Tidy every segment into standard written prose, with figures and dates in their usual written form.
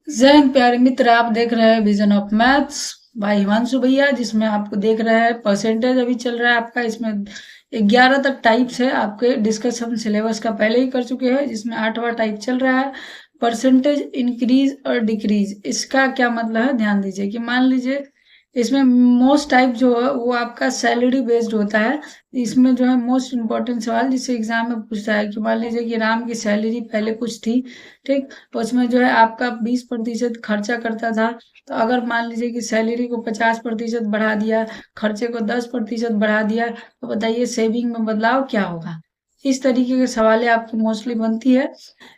जय हिंद प्यारे मित्र, आप देख रहे हैं विजन ऑफ मैथ्स भाई हिमांशु भैया, जिसमें आपको देख रहे हैं परसेंटेज अभी चल रहा है आपका। इसमें 11 तक टाइप्स है आपके, डिस्कस हम सिलेबस का पहले ही कर चुके हैं, जिसमें 8वां टाइप चल रहा है परसेंटेज इंक्रीज और डिक्रीज। इसका क्या मतलब है, ध्यान दीजिए कि मान लीजिए इसमें मोस्ट टाइप जो है वो आपका सैलरी बेस्ड होता है। इसमें जो है मोस्ट इम्पोर्टेंट सवाल जिससे एग्जाम में पूछता है कि मान लीजिए कि राम की सैलरी पहले कुछ थी, ठीक, तो उसमें जो है आपका 20% खर्चा करता था। तो अगर मान लीजिए कि सैलरी को 50% बढ़ा दिया, खर्चे को 10% बढ़ा दिया, तो बताइए सेविंग में बदलाव क्या होगा। इस तरीके के सवालें आपकी मोस्टली बनती है।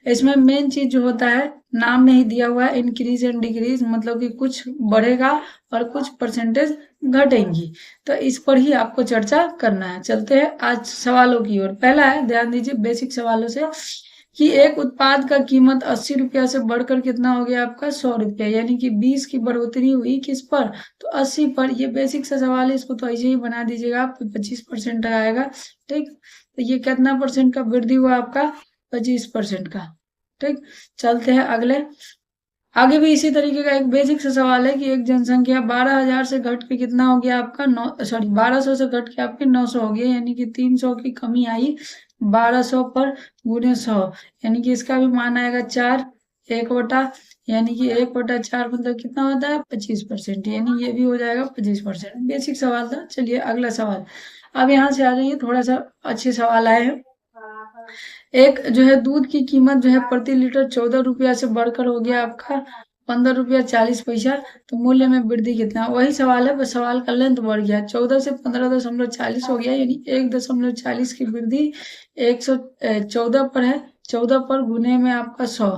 इसमें मेन चीज जो होता है, नाम में ही दिया हुआ है इंक्रीज एंड डिक्रीज, मतलब कि कुछ बढ़ेगा और कुछ परसेंटेज घटेंगी। तो इस पर ही आपको चर्चा करना है। चलते हैं आज सवालों की ओर। पहला है, ध्यान दीजिए बेसिक सवालों से, कि एक उत्पाद का कीमत 80 रुपया से बढ़कर कितना हो गया आपका 100 रुपया, यानी कि 20 की बढ़ोतरी हुई किस पर, तो 80 पर। ये बेसिक सा सवाल है, इसको तो ऐसे ही बना दीजिएगा आप, 25% आएगा, ठीक। तो ये कितना परसेंट का वृद्धि हुआ आपका, 25% का, ठीक। चलते हैं अगले। आगे भी इसी तरीके का एक बेसिक सा सवाल है कि एक जनसंख्या 12,000 से घट के कितना हो गया आपका 1200 से घट के आपके 900 हो गया, यानी कि 300 की कमी आई 1200 पर गुने 100, यानी कि इसका भी मान आएगा 4, 1/, यानी कि 1/4 मतलब कितना होता है 25%, यानी ये भी हो जाएगा 25%। बेसिक सवाल था। चलिए अगला सवाल। अब यहाँ से आ जाइए, थोड़ा सा अच्छे सवाल आए हैं। एक जो है दूध की कीमत जो है प्रति लीटर 14 रुपया से बढ़कर हो गया आपका 15 रुपया 40 पैसा, तो मूल्य में वृद्धि कितना। वही सवाल है, बस सवाल का लेंथ बढ़ गया, 14 से 15.40 हो गया, यानी 1.40 की वृद्धि 114 पर है। 14 पर गुने में आपका 100,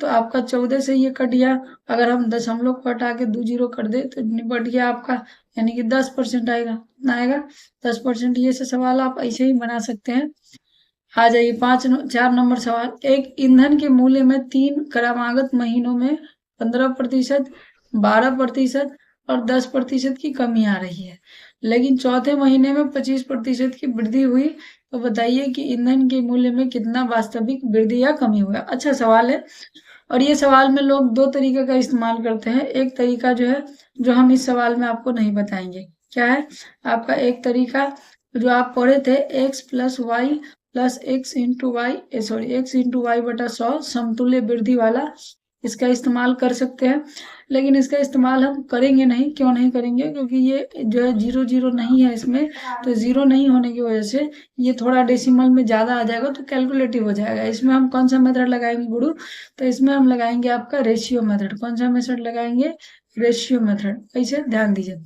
तो आपका 14 से ये कट गया। अगर हम दशमलव को हटा के 2 जीरो कर दे तो निपट गया आपका, यानी कि 10% आएगा। कितना आएगा 10%। ये से सवाल आप ऐसे ही बना सकते हैं। आ जाइए 4 नंबर सवाल। एक ईंधन के मूल्य में 3 क्रमागत महीनों में 15%, 12% और 10% की कमी आ रही है, लेकिन चौथे महीने में 25% की वृद्धि हुई। तो बताइए कि ईंधन के मूल्य में कितना वास्तविक वृद्धि या कमी हुआ। अच्छा सवाल है, और ये सवाल में लोग दो तरीके का इस्तेमाल करते हैं। एक तरीका जो है, जो हम इस सवाल में आपको नहीं बताएंगे, क्या है आपका एक तरीका जो आप पढ़े थे, x plus y plus x into y बटा 100 समतुल्य वृद्धि वाला। इसका इस्तेमाल कर सकते हैं, लेकिन इसका इस्तेमाल हम करेंगे नहीं। क्यों नहीं करेंगे, क्योंकि ये जो है जीरो जीरो नहीं है इसमें, तो जीरो नहीं होने की वजह से ये थोड़ा डेसिमल में ज्यादा आ जाएगा, तो कैलकुलेटिव हो जाएगा। इसमें हम कौन सा मेथड लगाएंगे गुरु, तो इसमें हम लगाएंगे आपका रेशियो मेथड। कौन सा मेथड लगाएंगे, रेशियो मेथड। ऐसे ध्यान दीजिए,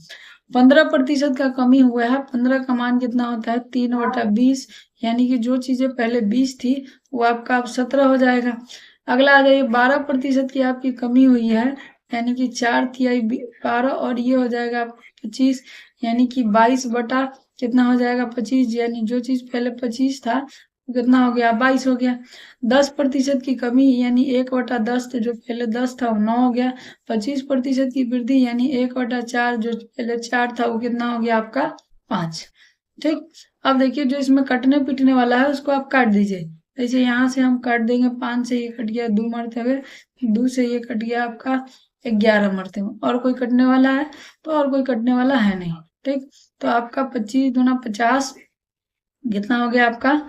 15% का कमी हुआ है। 15 का मान कितना होता है 3/20, यानी कि जो चीजें पहले 20 थी वो आपका अब 17 हो जाएगा। अगला आ जाइए, 12% की आपकी कमी हुई है, यानी कि 4/12, और ये हो जाएगा आपका 25, यानी कि 22 बटा कितना हो जाएगा 25, यानी जो चीज पहले 25 था वो कितना हो गया 22 हो गया। 10% की कमी, यानी 1/10, तो जो पहले 10 था वो 9 हो गया। 25% की वृद्धि, यानी 1/4, जो पहले 4 था वो कितना हो गया आपका 5, ठीक। अब देखिए जो इसमें कटने पिटने वाला है उसको आप काट दीजिए। जैसे यहाँ से हम काट देंगे, 5 से ये कट गया 2 मरतबे, 2 से ये कट गया आपका 11 मरतबे। और कोई कटने वाला है, तो और कोई कटने वाला है नहीं, ठीक। तो आपका 25 दूना 50, कितना हो गया आपका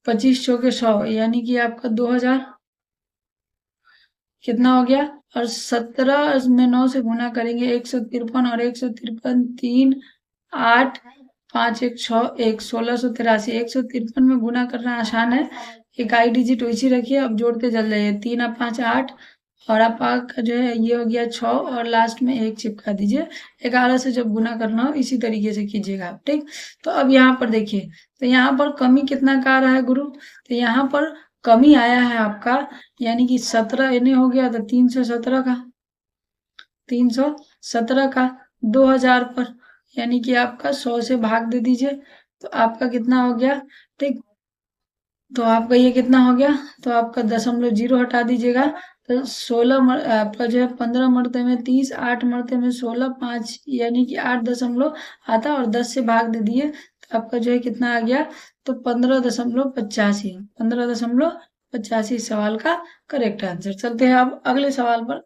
25 चौके 100, यानी कि आपका 2000 कितना हो गया। और 17 में 9 से गुना करेंगे 153, और 153 3 8 5 1 6 1 1683। 153 में गुना करना आसान है, एक आई डिजिट वैसी रखिए, अब जोड़ते चल जाइए, 3 और 5 8, और आपका जो है ये हो गया 6, और लास्ट में 1 चिपका दीजिए। 11 से जब गुना करना हो इसी तरीके से कीजिएगा आप, ठीक। तो अब यहाँ पर देखिए, तो यहाँ पर कमी कितना का आ रहा है गुरु, तो यहाँ पर कमी आया है आपका, यानी कि 17 इन्हें हो गया, तो 317 का, 317 का 2000 पर, यानी कि आपका 100 से भाग दे दीजिए, तो आपका कितना हो गया, ठीक। तो आपका ये कितना हो गया, तो आपका 0.0 हटा दीजिएगा, तो 16 आपका जो है 15 मरते में 30, 8 मरते में 16, 5 यानी कि 8 दशमलव आता, और 10 से भाग दे दिए, तो आपका जो है कितना आ गया, तो 15.85, 15.85 सवाल का करेक्ट आंसर। चलते हैं अब अगले सवाल पर।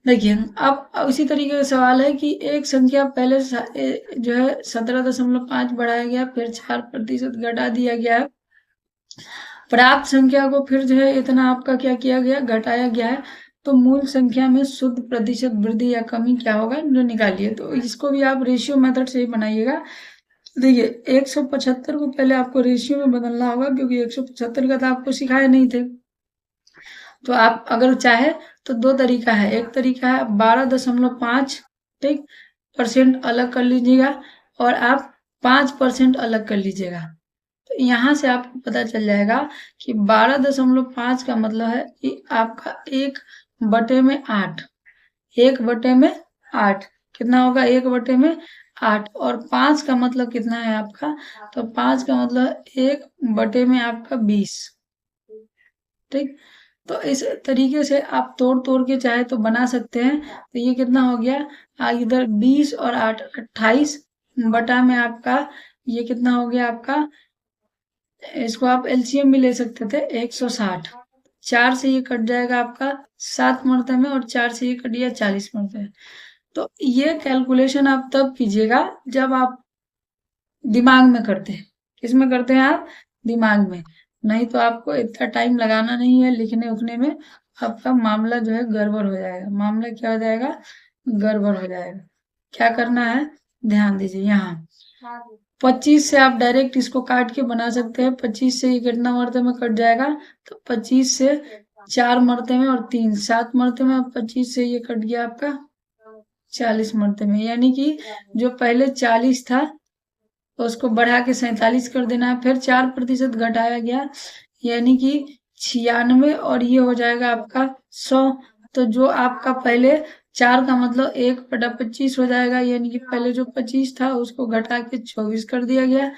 देखिए, अब इसी तरीके का सवाल है कि एक संख्या पहले जो है 17.5 बढ़ाया गया, फिर 4% घटा दिया गया है। प्राप्त संख्या को फिर जो है इतना आपका क्या किया गया, घटाया गया है। तो मूल संख्या में शुद्ध प्रतिशत वृद्धि या कमी क्या होगा, जो निकालिए। तो इसको भी आप रेशियो मेथड से ही बनाइएगा। देखिए, 175 को पहले आपको रेशियो में बदलना होगा, क्योंकि 175 का तो आपको सिखाए नहीं थे। तो आप अगर चाहे तो दो तरीका है। एक तरीका है 12.5 ठीक % अलग कर लीजिएगा, और आप 5% अलग कर लीजिएगा। तो यहाँ से आपको पता चल जाएगा कि 12.5 का मतलब है कि आपका 1/8, 1/8 कितना होगा, 1/8। और 5 का मतलब कितना है आपका, तो 5 का मतलब 1/में आपका 20, ठीक। तो इस तरीके से आप तोड़ तोड़ के चाहे तो बना सकते हैं। तो ये कितना हो गया, इधर 20 और 8 28 बटा में आपका ये कितना हो गया आपका, इसको आप एलसीएम भी ले सकते थे, 160। 4 से ये कट जाएगा आपका 7 मरते में, और 4 से ये कट गया 40 मरते में। तो ये कैलकुलेशन आप तब कीजिएगा जब आप दिमाग में करते हैं। किसमें करते हैं आप, दिमाग में। नहीं तो आपको इतना टाइम लगाना नहीं है लिखने उखने में, आपका मामला जो है गड़बड़ हो जाएगा। मामला क्या हो जाएगा, गड़बड़ हो जाएगा। क्या करना है, ध्यान दीजिए। यहाँ 25 से आप डायरेक्ट इसको काट के बना सकते हैं। 25 से ये कितना मरते में कट जाएगा, तो 25 से 4 मरते में और 3 7 मरते में, 25 से ये कट गया आपका 40 मरते में। यानी कि जो पहले 40 था तो उसको बढ़ा के 47 कर देना है, फिर 4% घटाया गया, यानी कि 96, और ये हो जाएगा आपका 100। तो जो आपका पहले 4 का मतलब 1/25 हो जाएगा, यानी कि पहले जो 25 था उसको घटा के 24 कर दिया गया।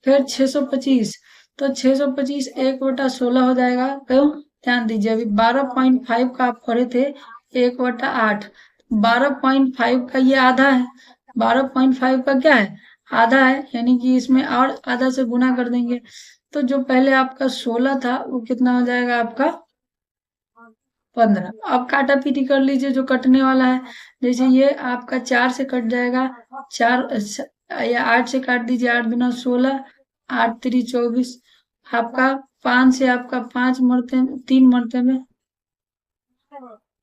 फिर 625, तो 625 1/16 हो जाएगा। क्यों, ध्यान दीजिए, अभी 12.5 का आप पढ़े थे, 1/8। 12.5 का ये आधा है, 12.5 का क्या है, आधा है, यानी कि इसमें और आधा से गुना कर देंगे। तो जो पहले आपका 16 था वो कितना हो जाएगा आपका 15। अब काटा पीटी कर लीजिए जो कटने वाला है। जैसे ये आपका 4 से कट जाएगा, 4 या 8 से काट दीजिए, 8 दूना 16, 8 3 24। आपका 5 से आपका 5 मरते 3 मरते में,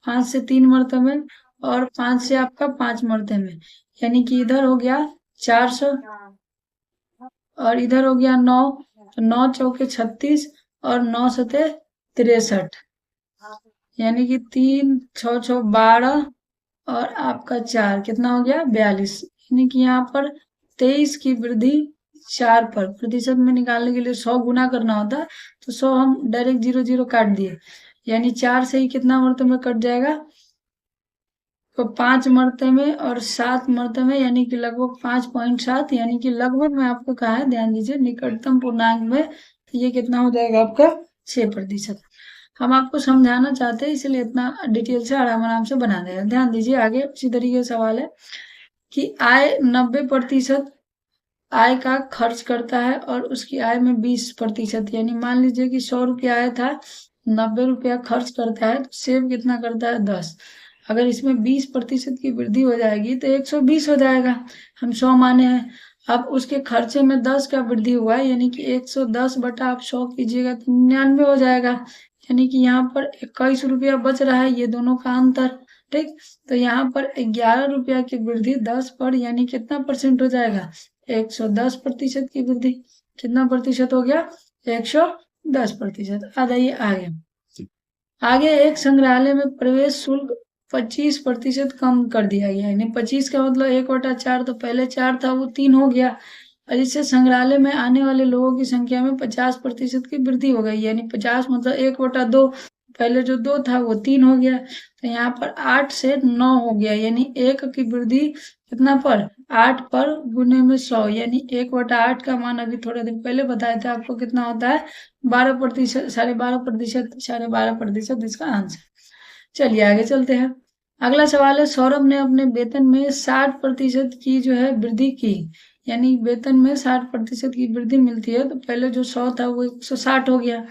5 से 3 मरते में, और 5 से आपका 5 मरते में, यानी कि इधर हो गया 400, और इधर हो गया 9। तो 9 चौके 36, और 9 सते 63, यानी कि 3 6 6 12, और आपका 4 कितना हो गया 42। यानी कि यहाँ पर 23 की वृद्धि 4 पर प्रतिशत में निकालने के लिए 100 गुना करना होता, तो 100 हम डायरेक्ट 0 0 काट दिए, यानी 4 से ही कितना मरते में कट जाएगा, तो 5 मरते में और 7 मरते में, यानी कि लगभग 5.7, यानी कि लगभग में आपको कहा है, ध्यान दीजिए, निकटतम पूर्णांक में। तो ये कितना हो जाएगा आपका 6%। हम आपको समझाना चाहते हैं, इसलिए इतना डिटेल से आराम आराम से बना रहे हैं। ध्यान दीजिए, आगे उसी तरीके से सवाल है कि आय 90% आय का खर्च करता है, और उसकी आय में 20%, यानी मान लीजिए कि 100 रुपया आय था, 90 रुपया खर्च करता है, तो सेव कितना करता है 10। अगर इसमें 20% की वृद्धि हो जाएगी तो 120 हो जाएगा, हम 100 माने हैं। अब उसके खर्चे में 10 का वृद्धि हुआ है, यानी कि 110 बटा आप 100 कीजिएगा तो 99 हो जाएगा, यानी कि यहाँ पर 21 रुपया बच रहा है, ये दोनों का अंतर, ठीक। तो यहाँ पर 11 रुपया की वृद्धि 10 पर, यानी कितना परसेंट हो जाएगा, 110% की वृद्धि। कितना प्रतिशत हो गया, 110%। आ जाइए आगे। आगे एक संग्रहालय में प्रवेश शुल्क 25% कम कर दिया गया, यानी 25 का मतलब 1/4, तो पहले 4 था वो 3 हो गया, और इससे संग्रहालय में आने वाले लोगों की संख्या में 50% की वृद्धि हो गई, यानी 50 मतलब 1/2, पहले जो 2 था वो 3 हो गया। तो यहाँ पर 8 से 9 हो गया, यानी 1 की वृद्धि कितना पर, 8 पर गुने में 100, यानी 1/8 का मान अभी थोड़े दिन पहले बताया था आपको, कितना होता है 12%, 12.5%, 12.5% इसका आंसर। चलिए आगे चलते हैं। अगला सवाल है, सौरभ ने अपने वेतन में 60% की जो है वृद्धि की, यानी वेतन में 60% की वृद्धि मिलती है, तो पहले जो 100 था वो 160 हो गया।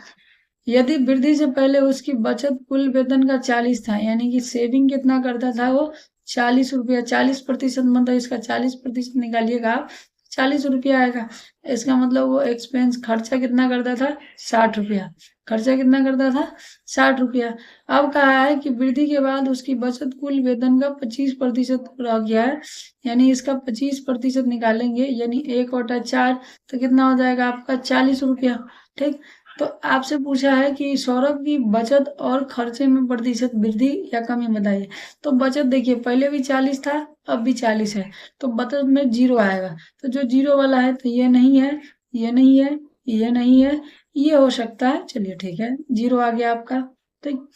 यदि वृद्धि से पहले उसकी बचत कुल वेतन का 40 था, यानी कि सेविंग कितना करता था वो 40 रुपया, 40% मतलब इसका 40% निकालिएगा आप, 40 रुपया आएगा। इसका मतलब वो एक्सपेंस खर्चा कितना करता था 60 रुपया, खर्चा कितना करता था 60 रुपया। अब कहा है कि वृद्धि के बाद उसकी बचत कुल वेतन का 25% रह गया है, यानी इसका 25% निकालेंगे, यानी 1/4, तो कितना हो जाएगा आपका 40 रुपया। ठीक, तो आपसे पूछा है कि सौरभ की बचत और खर्चे में प्रतिशत वृद्धि या कमी बताइए। तो बचत देखिए पहले भी 40 था, अब भी 40 है, तो बचत में 0 आएगा। तो जो 0 वाला है तो ये नहीं है, ये नहीं है, ये नहीं है, ये हो सकता है। चलिए ठीक है, 0 आ गया आपका। ठीक,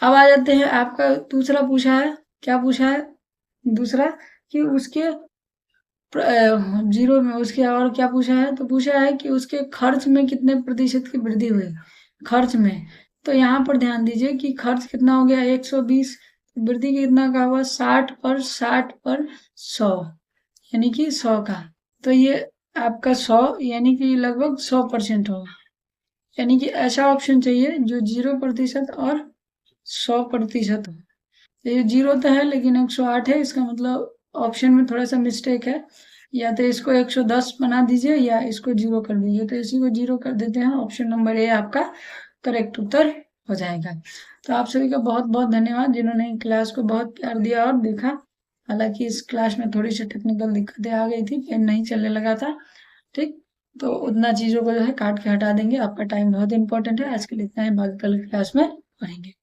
अब आ जाते हैं, आपका दूसरा पूछा है, क्या पूछा है दूसरा, कि उसके 0 में उसके और क्या पूछा है, तो पूछा है कि उसके खर्च में कितने प्रतिशत की वृद्धि हुई, खर्च में। तो यहाँ पर ध्यान दीजिए कि खर्च कितना हो गया 120, वृद्धि कितना का हुआ 60 पर 100, यानी कि 100 का। तो ये आपका 100 यानी कि लगभग 100% होगा, यानी कि ऐसा ऑप्शन चाहिए जो 0% और 100% हो। तो ये 0 तो है लेकिन 108 है, इसका मतलब ऑप्शन में थोड़ा सा मिस्टेक है। या तो इसको 110 बना दीजिए या इसको 0 कर दीजिए, तो इसी को 0 कर देते हैं। ऑप्शन नंबर ए आपका करेक्ट उत्तर हो जाएगा। तो आप सभी का बहुत बहुत धन्यवाद जिन्होंने क्लास को बहुत प्यार दिया और देखा। हालांकि इस क्लास में थोड़ी सी टेक्निकल दिक्कतें आ गई थी, पेन नहीं चलने लगा था। ठीक, तो उतना चीज़ों को जो है काट के हटा देंगे। आपका टाइम बहुत इंपॉर्टेंट है। आज के लिए इतना ही, बाकी कल क्लास में पढ़ेंगे।